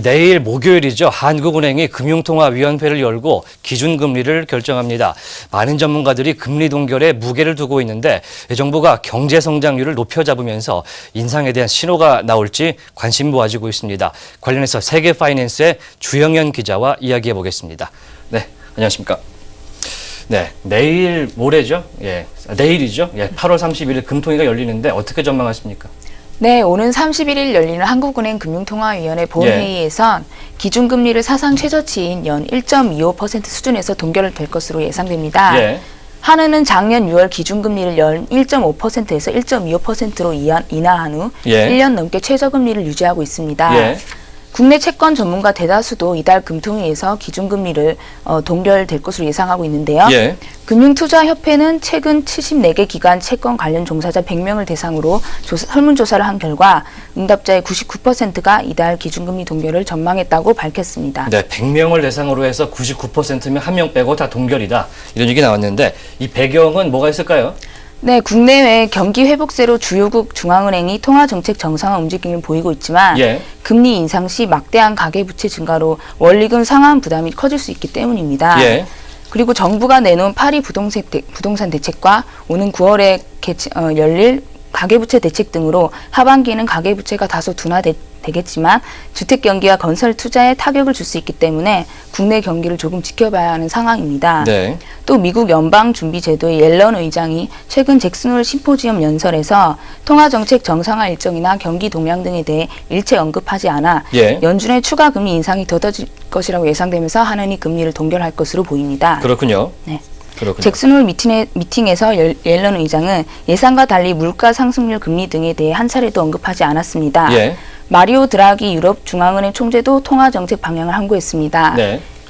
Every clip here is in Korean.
내일 목요일이죠. 한국은행이 금융통화위원회를 열고 기준금리를 결정합니다. 많은 전문가들이 금리 동결에 무게를 두고 있는데 정부가 경제 성장률을 높여 잡으면서 인상에 대한 신호가 나올지 관심이 모아지고 있습니다. 관련해서 세계파이낸스의 주영현 기자와 이야기해 보겠습니다. 네, 안녕하십니까? 네, 내일 모레죠? 내일이죠? 8월 31일 금통위가 열리는데 어떻게 전망하십니까? 네, 오는 31일 열리는 한국은행 금융통화위원회 본회의에선 기준금리를 사상 최저치인 연 1.25% 수준에서 동결될 것으로 예상됩니다. 한은은 작년 6월 기준금리를 연 1.5%에서 1.25%로 인하한 후 1년 넘게 최저금리를 유지하고 있습니다. 국내 채권 전문가 대다수도 이달 금통위에서 기준금리를 동결될 것으로 예상하고 있는데요. 금융투자협회는 최근 74개 기관 채권 관련 종사자 100명을 대상으로 설문조사를 한 결과 응답자의 99%가 이달 기준금리 동결을 전망했다고 밝혔습니다. 네, 100명을 대상으로 해서 99%면 한 명 빼고 다 동결이다. 이런 얘기 나왔는데 이 배경은 뭐가 있을까요? 네, 국내외 경기 회복세로 주요국 중앙은행이 통화정책 정상화 움직임을 보이고 있지만 금리 인상 시 막대한 가계부채 증가로 원리금 상환 부담이 커질 수 있기 때문입니다. 그리고 정부가 내놓은 파리 부동산 대책과 오는 9월에 열릴 가계부채 대책 등으로 하반기에는 가계부채가 다소 둔화되겠지만 주택 경기와 건설 투자에 타격을 줄 수 있기 때문에 국내 경기를 조금 지켜봐야 하는 상황입니다. 또 미국 연방준비제도의 옐런 의장이 최근 잭슨홀 심포지엄 연설에서 통화정책 정상화 일정이나 경기 동향 등에 대해 일체 언급하지 않아 연준의 추가 금리 인상이 더뎌질 것이라고 예상되면서 한은이 금리를 동결할 것으로 보입니다. 그렇군요. 잭슨홀 미팅에서 옐런 의장은 예상과 달리 물가 상승률 금리 등에 대해 한 차례도 언급하지 않았습니다. 마리오 드라기 유럽 중앙은행 총재도 통화정책 방향을 함구했습니다.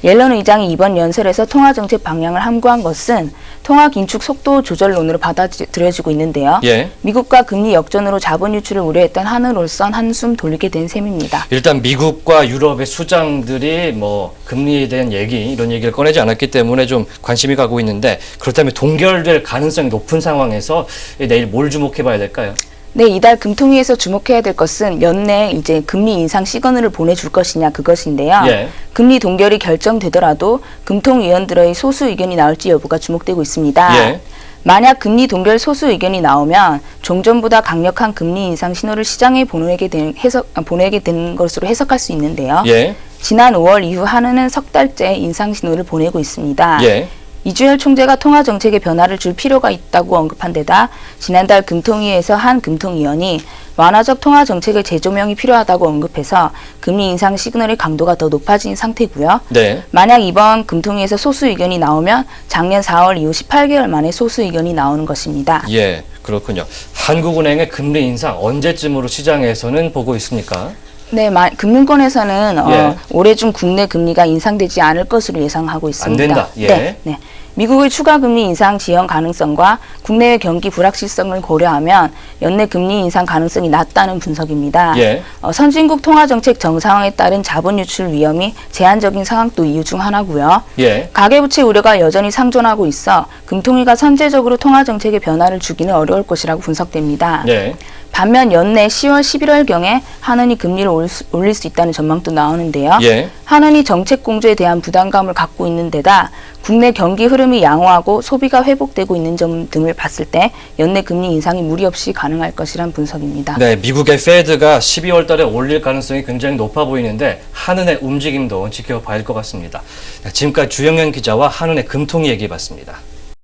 옐런 의장이 이번 연설에서 통화정책 방향을 함구한 것은 통화 긴축 속도 조절론으로 받아들여지고 있는데요. 미국과 금리 역전으로 자본 유출을 우려했던 한으로선 한숨 돌리게 된 셈입니다. 일단 미국과 유럽의 수장들이 뭐 금리에 대한 이런 얘기를 꺼내지 않았기 때문에 좀 관심이 가고 있는데 그렇다면 동결될 가능성이 높은 상황에서 내일 뭘 주목해 봐야 될까요? 네, 이달 금통위에서 주목해야 될 것은 연내 이제 금리 인상 시그널을 보내줄 것이냐 그것인데요. 금리 동결이 결정되더라도 금통위원들의 소수 의견이 나올지 여부가 주목되고 있습니다. 만약 금리 동결 소수 의견이 나오면 종전보다 강력한 금리 인상 신호를 시장에 보내게 된 것으로 해석할 수 있는데요. 지난 5월 이후 한은은 석 달째 인상 신호를 보내고 있습니다. 이주열 총재가 통화정책에 변화를 줄 필요가 있다고 언급한 데다 지난달 금통위에서 한 금통위원이 완화적 통화정책의 재조명이 필요하다고 언급해서 금리 인상 시그널의 강도가 더 높아진 상태고요. 만약 이번 금통위에서 소수 의견이 나오면 작년 4월 이후 18개월 만에 소수 의견이 나오는 것입니다. 그렇군요. 한국은행의 금리 인상 언제쯤으로 시장에서는 보고 있습니까? 네, 금융권에서는 올해 중 국내 금리가 인상되지 않을 것으로 예상하고 있습니다. 안 된다. 미국의 추가 금리 인상 지연 가능성과 국내외 경기 불확실성을 고려하면 연내 금리 인상 가능성이 낮다는 분석입니다. 선진국 통화정책 정상화에 따른 자본 유출 위험이 제한적인 상황도 이유 중 하나고요. 가계부채 우려가 여전히 상존하고 있어 금통위가 선제적으로 통화정책에 변화를 주기는 어려울 것이라고 분석됩니다. 반면 연내 10월, 11월경에 한은이 금리를 올릴 수 있다는 전망도 나오는데요. 한은이 정책 공조에 대한 부담감을 갖고 있는 데다 국내 경기 흐름이 양호하고 소비가 회복되고 있는 점 등을 봤을 때 연내 금리 인상이 무리 없이 가능할 것이란 분석입니다. 네, 미국의 페드가 12월 달에 올릴 가능성이 굉장히 높아 보이는데 한은의 움직임도 지켜봐야 할 것 같습니다. 지금까지 주영현 기자와 한은의 금통위 얘기해봤습니다.